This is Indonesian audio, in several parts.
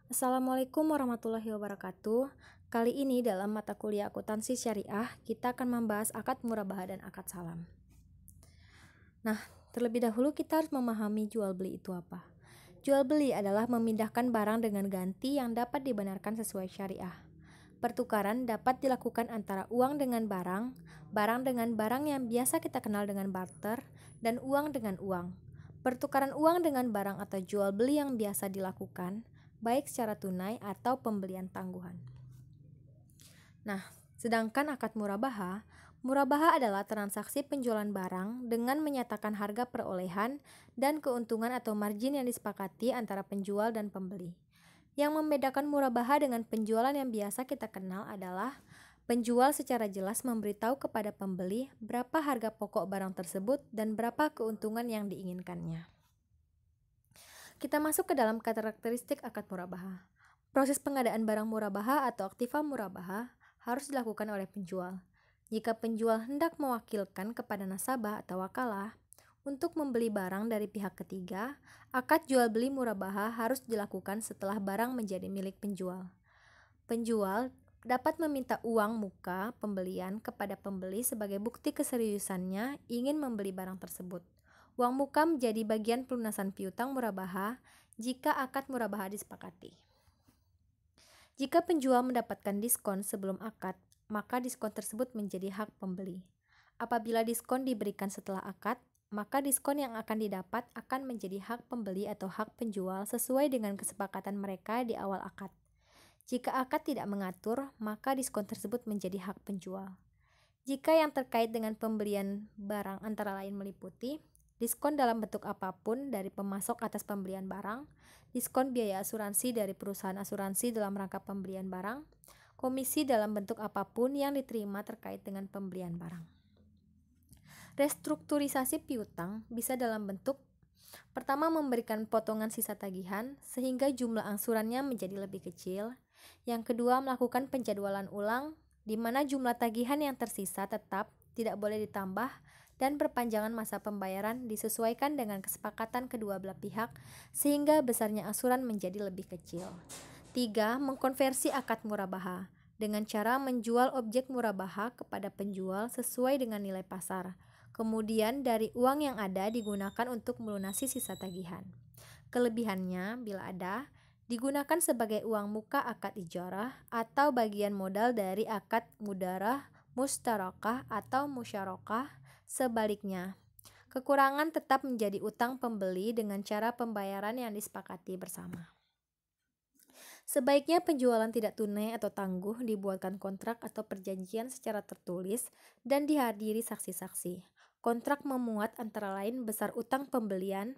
Assalamualaikum warahmatullahi wabarakatuh. Kali ini dalam mata kuliah akuntansi syariah, kita akan membahas akad murabahah dan akad salam. Nah, terlebih dahulu kita harus memahami jual beli itu apa. Jual beli adalah memindahkan barang dengan ganti yang dapat dibenarkan sesuai syariah. Pertukaran dapat dilakukan antara uang dengan barang, barang dengan barang yang biasa kita kenal dengan barter, dan uang dengan uang. Pertukaran uang dengan barang atau jual beli yang biasa dilakukan, baik secara tunai atau pembelian tangguhan. Nah, sedangkan akad murabahah adalah transaksi penjualan barang dengan menyatakan harga perolehan dan keuntungan atau margin yang disepakati antara penjual dan pembeli. Yang membedakan murabahah dengan penjualan yang biasa kita kenal adalah penjual secara jelas memberitahu kepada pembeli berapa harga pokok barang tersebut dan berapa keuntungan yang diinginkannya. Kita masuk ke dalam karakteristik akad murabahah. Proses pengadaan barang murabahah atau aktiva murabahah harus dilakukan oleh penjual. Jika penjual hendak mewakilkan kepada nasabah atau wakalah untuk membeli barang dari pihak ketiga, akad jual beli murabahah harus dilakukan setelah barang menjadi milik penjual. Penjual dapat meminta uang muka pembelian kepada pembeli sebagai bukti keseriusannya ingin membeli barang tersebut. Uang muka menjadi bagian pelunasan piutang murabahah jika akad murabahah disepakati. Jika penjual mendapatkan diskon sebelum akad, maka diskon tersebut menjadi hak pembeli. Apabila diskon diberikan setelah akad, maka diskon yang akan didapat akan menjadi hak pembeli atau hak penjual sesuai dengan kesepakatan mereka di awal akad. Jika akad tidak mengatur, maka diskon tersebut menjadi hak penjual. Jika yang terkait dengan pembelian barang antara lain meliputi diskon dalam bentuk apapun dari pemasok atas pembelian barang, diskon biaya asuransi dari perusahaan asuransi dalam rangka pembelian barang, komisi dalam bentuk apapun yang diterima terkait dengan pembelian barang. Restrukturisasi piutang bisa dalam bentuk pertama memberikan potongan sisa tagihan sehingga jumlah angsurannya menjadi lebih kecil. Yang kedua melakukan penjadwalan ulang di mana jumlah tagihan yang tersisa tetap tidak boleh ditambah dan perpanjangan masa pembayaran disesuaikan dengan kesepakatan kedua belah pihak sehingga besarnya angsuran menjadi lebih kecil. 3. Mengkonversi akad murabahah dengan cara menjual objek murabahah kepada penjual sesuai dengan nilai pasar. Kemudian dari uang yang ada digunakan untuk melunasi sisa tagihan. Kelebihannya bila ada, digunakan sebagai uang muka akad ijarah atau bagian modal dari akad mudarah, mustarakah atau musyarakah. Sebaliknya, kekurangan tetap menjadi utang pembeli dengan cara pembayaran yang disepakati bersama. Sebaiknya penjualan tidak tunai atau tangguh dibuatkan kontrak atau perjanjian secara tertulis dan dihadiri saksi-saksi. Kontrak memuat antara lain besar utang pembelian,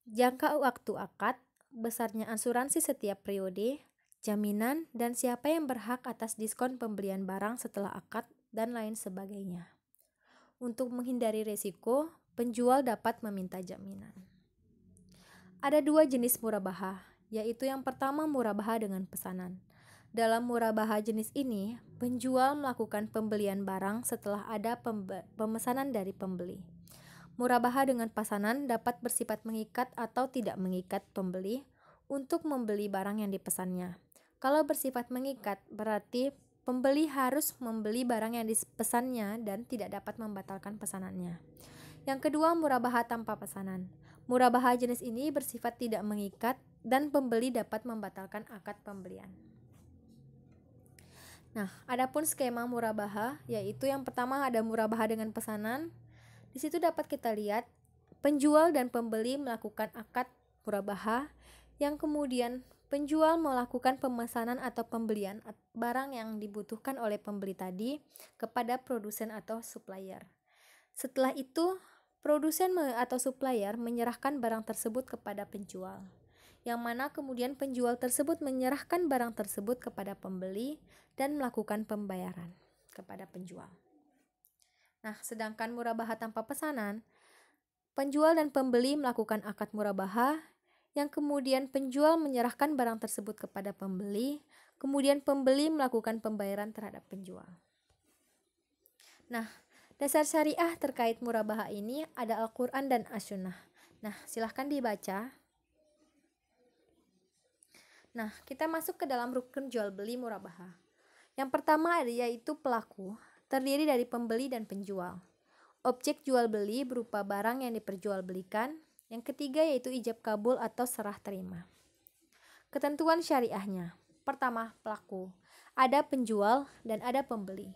jangka waktu akad, besarnya asuransi setiap periode, jaminan, dan siapa yang berhak atas diskon pembelian barang setelah akad, dan lain sebagainya. Untuk menghindari risiko, penjual dapat meminta jaminan. Ada dua jenis murabahah, yaitu yang pertama murabahah dengan pesanan. Dalam murabahah jenis ini, penjual melakukan pembelian barang setelah ada pemesanan dari pembeli. Murabahah dengan pesanan dapat bersifat mengikat atau tidak mengikat pembeli untuk membeli barang yang dipesannya. Kalau bersifat mengikat, berarti pembeli harus membeli barang yang dipesannya dan tidak dapat membatalkan pesanannya. Yang kedua, murabahah tanpa pesanan. Murabahah jenis ini bersifat tidak mengikat dan pembeli dapat membatalkan akad pembelian. Nah, adapun skema murabahah, yaitu yang pertama ada murabahah dengan pesanan. Di situ dapat kita lihat penjual dan pembeli melakukan akad murabahah yang kemudian penjual melakukan pemesanan atau pembelian barang yang dibutuhkan oleh pembeli tadi kepada produsen atau supplier. Setelah itu, produsen atau supplier menyerahkan barang tersebut kepada penjual, yang mana kemudian penjual tersebut menyerahkan barang tersebut kepada pembeli dan melakukan pembayaran kepada penjual. Nah, sedangkan murabahah tanpa pesanan, penjual dan pembeli melakukan akad murabahah yang kemudian penjual menyerahkan barang tersebut kepada pembeli, kemudian pembeli melakukan pembayaran terhadap penjual. Nah, dasar syariah terkait murabahah ini ada Al-Quran dan As-Sunnah. Nah, silahkan dibaca. Nah, kita masuk ke dalam rukun jual beli murabaha. Yang pertama yaitu pelaku, terdiri dari pembeli dan penjual. Objek jual beli berupa barang yang diperjualbelikan. Yang ketiga yaitu ijab kabul atau serah terima. Ketentuan syariahnya. Pertama, pelaku. Ada penjual dan ada pembeli.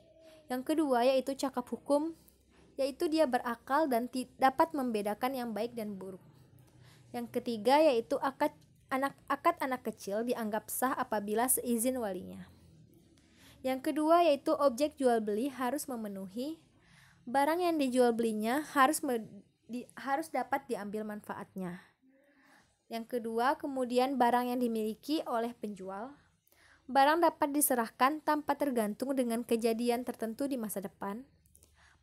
Yang kedua yaitu cakap hukum, yaitu dia berakal dan dapat membedakan yang baik dan buruk. Yang ketiga yaitu akad anak kecil dianggap sah apabila seizin walinya. Yang kedua yaitu objek jual beli harus memenuhi barang yang dijual belinya harus dapat diambil manfaatnya. Yang kedua, kemudian barang yang dimiliki oleh penjual. Barang dapat diserahkan tanpa tergantung dengan kejadian tertentu di masa depan.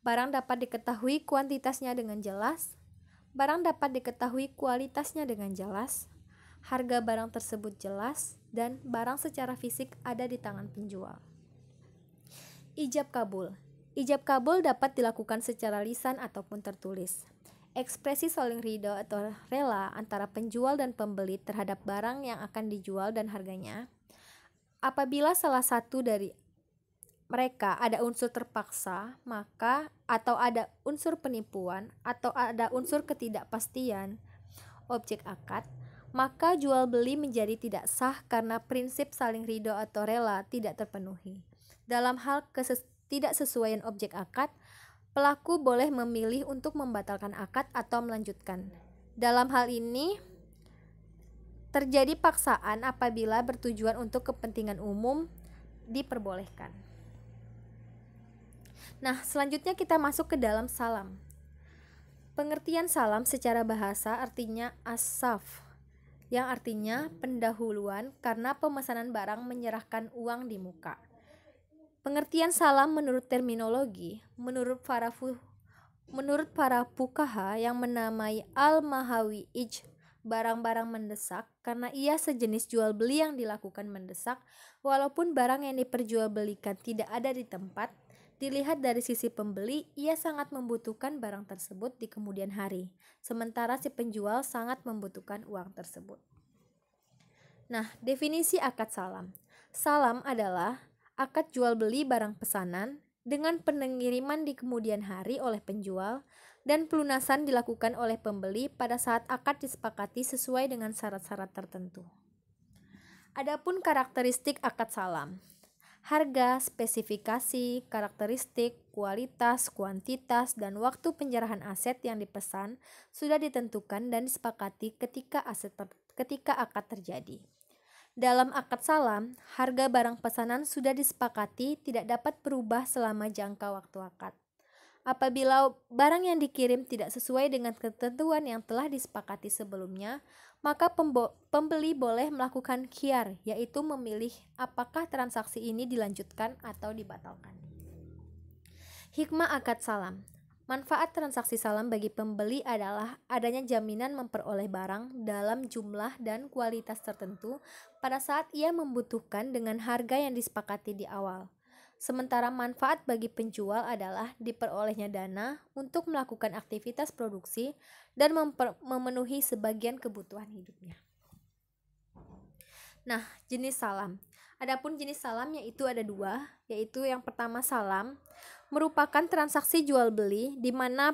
Barang dapat diketahui kuantitasnya dengan jelas. Barang dapat diketahui kualitasnya dengan jelas. Harga barang tersebut jelas dan barang secara fisik ada di tangan penjual. Ijab kabul. Ijab kabul dapat dilakukan secara lisan ataupun tertulis. Ekspresi saling ridho atau rela antara penjual dan pembeli terhadap barang yang akan dijual dan harganya. Apabila salah satu dari mereka ada unsur terpaksa, maka atau ada unsur penipuan atau ada unsur ketidakpastian objek akad, maka jual beli menjadi tidak sah karena prinsip saling ridho atau rela tidak terpenuhi. Dalam hal ketidaksesuaian objek akad, pelaku boleh memilih untuk membatalkan akad atau melanjutkan. Dalam hal ini, terjadi paksaan apabila bertujuan untuk kepentingan umum diperbolehkan. Nah, selanjutnya kita masuk ke dalam salam. Pengertian salam secara bahasa artinya as-saf, yang artinya pendahuluan karena pemesanan barang menyerahkan uang di muka. Pengertian salam menurut terminologi, menurut para fuqaha yang menamai al-mahawi barang-barang mendesak karena ia sejenis jual beli yang dilakukan mendesak walaupun barang yang diperjualbelikan tidak ada di tempat. Dilihat dari sisi pembeli, ia sangat membutuhkan barang tersebut di kemudian hari, sementara si penjual sangat membutuhkan uang tersebut. Nah, definisi akad salam. Salam adalah akad jual beli barang pesanan dengan pengiriman di kemudian hari oleh penjual dan pelunasan dilakukan oleh pembeli pada saat akad disepakati sesuai dengan syarat-syarat tertentu. Adapun karakteristik akad salam. Harga, spesifikasi, karakteristik, kualitas, kuantitas, dan waktu penyerahan aset yang dipesan sudah ditentukan dan disepakati ketika akad terjadi. Dalam akad salam, harga barang pesanan sudah disepakati tidak dapat berubah selama jangka waktu akad. Apabila barang yang dikirim tidak sesuai dengan ketentuan yang telah disepakati sebelumnya, maka pembeli boleh melakukan khiyar, yaitu memilih apakah transaksi ini dilanjutkan atau dibatalkan. Hikmah akad salam. Manfaat transaksi salam bagi pembeli adalah adanya jaminan memperoleh barang dalam jumlah dan kualitas tertentu pada saat ia membutuhkan dengan harga yang disepakati di awal. Sementara manfaat bagi penjual adalah diperolehnya dana untuk melakukan aktivitas produksi dan memenuhi sebagian kebutuhan hidupnya. Nah, jenis salam. Adapun jenis salam yaitu ada dua, yaitu yang pertama salam merupakan transaksi jual beli di mana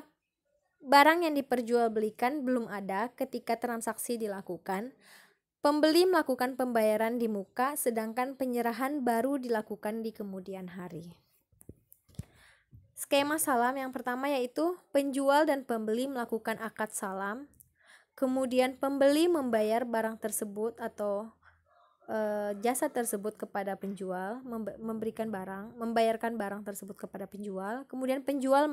barang yang diperjualbelikan belum ada ketika transaksi dilakukan. Pembeli melakukan pembayaran di muka, sedangkan penyerahan baru dilakukan di kemudian hari. Skema salam yang pertama yaitu penjual dan pembeli melakukan akad salam, kemudian pembeli membayar barang tersebut atau jasa tersebut kepada penjual, membayarkan barang tersebut kepada penjual, kemudian penjual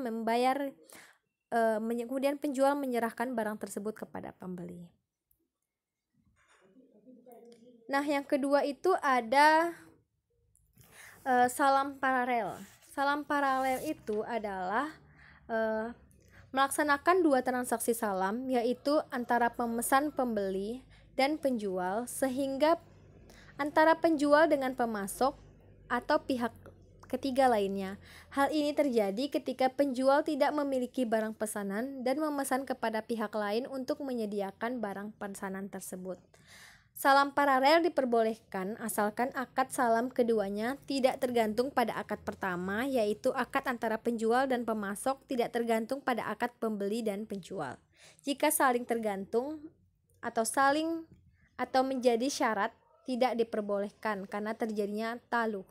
menyerahkan barang tersebut kepada pembeli. Nah, yang kedua itu ada salam paralel. Salam paralel itu adalah melaksanakan dua transaksi salam, yaitu antara pemesan pembeli dan penjual, sehingga antara penjual dengan pemasok atau pihak ketiga lainnya. Hal ini terjadi ketika penjual tidak memiliki barang pesanan dan memesan kepada pihak lain untuk menyediakan barang pesanan tersebut. Salam paralel diperbolehkan asalkan akad salam keduanya tidak tergantung pada akad pertama, yaitu akad antara penjual dan pemasok tidak tergantung pada akad pembeli dan penjual. Jika saling tergantung atau menjadi syarat, tidak diperbolehkan karena terjadinya taluh.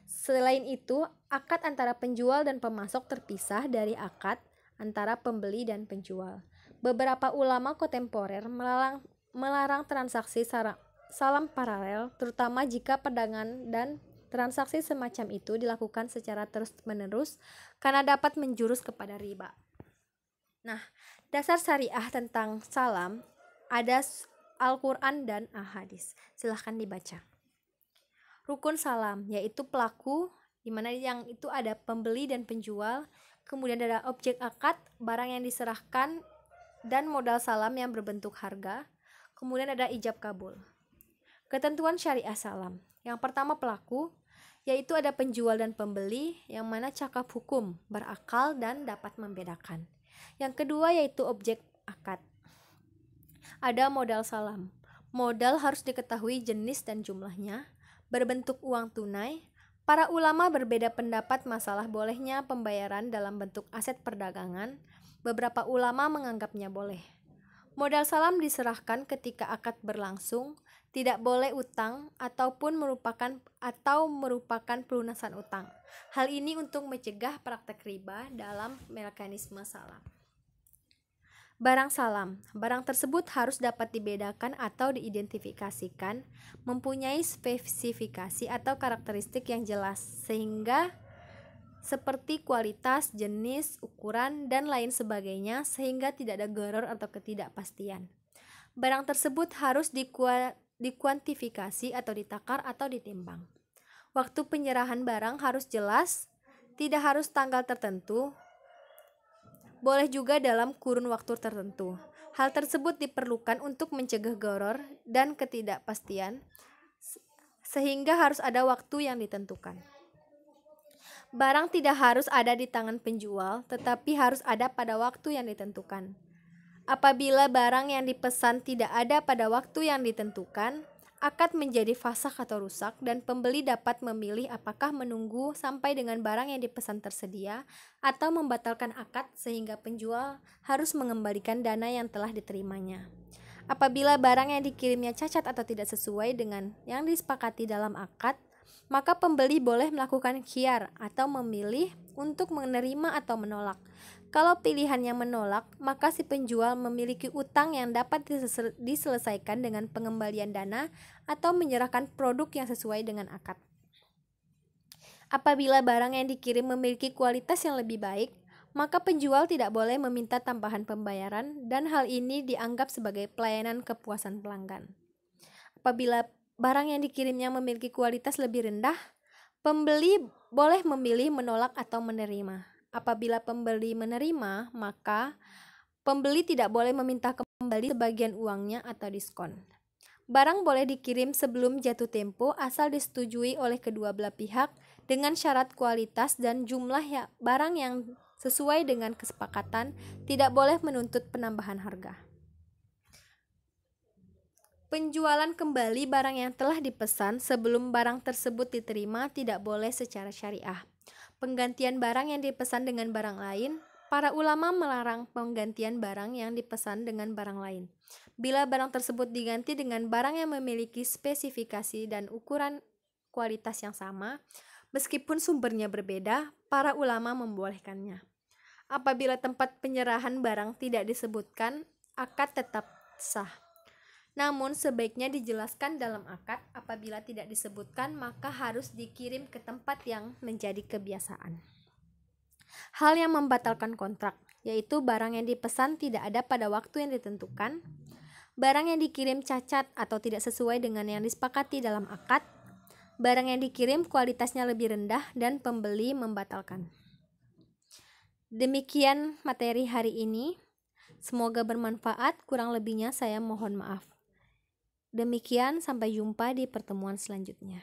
Selain itu, akad antara penjual dan pemasok terpisah dari akad antara pembeli dan penjual. Beberapa ulama kontemporer melarang transaksi salam paralel, terutama jika perdagangan dan transaksi semacam itu dilakukan secara terus-menerus karena dapat menjurus kepada riba. Nah, dasar syariah tentang salam ada Al-Quran dan Al-Hadis. Silahkan dibaca. Rukun salam, yaitu pelaku, di mana yang itu ada pembeli dan penjual, kemudian ada objek akad, barang yang diserahkan, dan modal salam yang berbentuk harga. Kemudian ada ijab kabul. Ketentuan syariah salam. Yang pertama pelaku, yaitu ada penjual dan pembeli yang mana cakap hukum, berakal dan dapat membedakan. Yang kedua yaitu objek akad. Ada modal salam. Modal harus diketahui jenis dan jumlahnya, berbentuk uang tunai. Para ulama berbeda pendapat masalah bolehnya pembayaran dalam bentuk aset perdagangan. Beberapa ulama menganggapnya boleh. Modal salam diserahkan ketika akad berlangsung, tidak boleh utang ataupun merupakan pelunasan utang. Hal ini untuk mencegah praktek riba dalam mekanisme salam. Barang salam, barang tersebut harus dapat dibedakan atau diidentifikasikan, mempunyai spesifikasi atau karakteristik yang jelas, sehingga seperti kualitas, jenis, ukuran, dan lain sebagainya, sehingga tidak ada gharar atau ketidakpastian. Barang tersebut harus dikuantifikasi atau ditakar atau ditimbang. Waktu penyerahan barang harus jelas, tidak harus tanggal tertentu, boleh juga dalam kurun waktu tertentu. Hal tersebut diperlukan untuk mencegah gharar dan ketidakpastian, sehingga harus ada waktu yang ditentukan. Barang tidak harus ada di tangan penjual, tetapi harus ada pada waktu yang ditentukan. Apabila barang yang dipesan tidak ada pada waktu yang ditentukan, akad menjadi fasakh atau rusak dan pembeli dapat memilih apakah menunggu sampai dengan barang yang dipesan tersedia atau membatalkan akad sehingga penjual harus mengembalikan dana yang telah diterimanya. Apabila barang yang dikirimnya cacat atau tidak sesuai dengan yang disepakati dalam akad, maka pembeli boleh melakukan khiyar atau memilih untuk menerima atau menolak. Kalau pilihannya menolak, maka si penjual memiliki utang yang dapat diselesaikan dengan pengembalian dana atau menyerahkan produk yang sesuai dengan akad. Apabila barang yang dikirim memiliki kualitas yang lebih baik, maka penjual tidak boleh meminta tambahan pembayaran dan hal ini dianggap sebagai pelayanan kepuasan pelanggan. Apabila barang yang dikirimnya memiliki kualitas lebih rendah, pembeli boleh memilih menolak atau menerima. Apabila pembeli menerima, maka pembeli tidak boleh meminta kembali sebagian uangnya atau diskon. Barang boleh dikirim sebelum jatuh tempo asal disetujui oleh kedua belah pihak dengan syarat kualitas dan jumlah barang yang sesuai dengan kesepakatan, tidak boleh menuntut penambahan harga. Penjualan kembali barang yang telah dipesan sebelum barang tersebut diterima tidak boleh secara syariah. Penggantian barang yang dipesan dengan barang lain, para ulama melarang penggantian barang yang dipesan dengan barang lain. Bila barang tersebut diganti dengan barang yang memiliki spesifikasi dan ukuran kualitas yang sama, meskipun sumbernya berbeda, para ulama membolehkannya. Apabila tempat penyerahan barang tidak disebutkan, akad tetap sah. Namun sebaiknya dijelaskan dalam akad. Apabila tidak disebutkan, maka harus dikirim ke tempat yang menjadi kebiasaan. Hal yang membatalkan kontrak, yaitu barang yang dipesan tidak ada pada waktu yang ditentukan, barang yang dikirim cacat atau tidak sesuai dengan yang disepakati dalam akad, barang yang dikirim kualitasnya lebih rendah dan pembeli membatalkan. Demikian materi hari ini. Semoga bermanfaat, kurang lebihnya saya mohon maaf. Demikian, sampai jumpa di pertemuan selanjutnya.